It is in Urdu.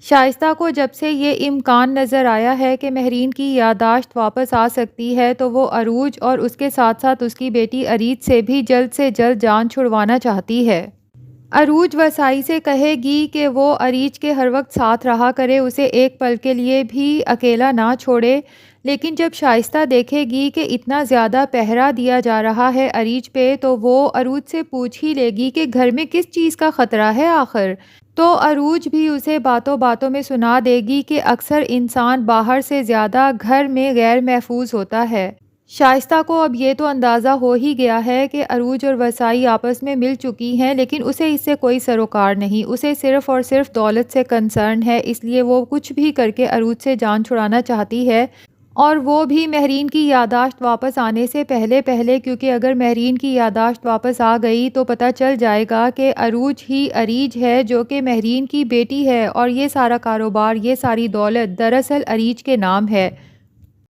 شائستہ کو جب سے یہ امکان نظر آیا ہے کہ مہرین کی یادداشت واپس آ سکتی ہے تو وہ عروج اور اس کے ساتھ ساتھ اس کی بیٹی اریج سے جلد جان چھڑوانا چاہتی ہے۔ عروج وسائی سے کہے گی کہ وہ اریج کے ہر وقت ساتھ رہا کرے، اسے ایک پل کے لیے بھی اکیلا نہ چھوڑے، لیکن جب شائستہ دیکھے گی کہ اتنا زیادہ پہرا دیا جا رہا ہے اریج پہ تو وہ عروج سے پوچھ ہی لے گی کہ گھر میں کس چیز کا خطرہ ہے آخر۔ تو عروج بھی اسے باتوں باتوں میں سنا دے گی کہ اکثر انسان باہر سے زیادہ گھر میں غیر محفوظ ہوتا ہے۔ شائستہ کو اب یہ تو اندازہ ہو ہی گیا ہے کہ عروج اور وسائی آپس میں مل چکی ہیں، لیکن اسے اس سے کوئی سروکار نہیں، اسے صرف اور صرف دولت سے کنسرن ہے، اس لیے وہ کچھ بھی کر کے عروج سے جان چھڑانا چاہتی ہے، اور وہ بھی مہرین کی یادداشت واپس آنے سے پہلے کیونکہ اگر مہرین کی یادداشت واپس آ گئی تو پتہ چل جائے گا کہ عروج ہی اریج ہے جو کہ مہرین کی بیٹی ہے، اور یہ سارا کاروبار، یہ ساری دولت دراصل اریج کے نام ہے۔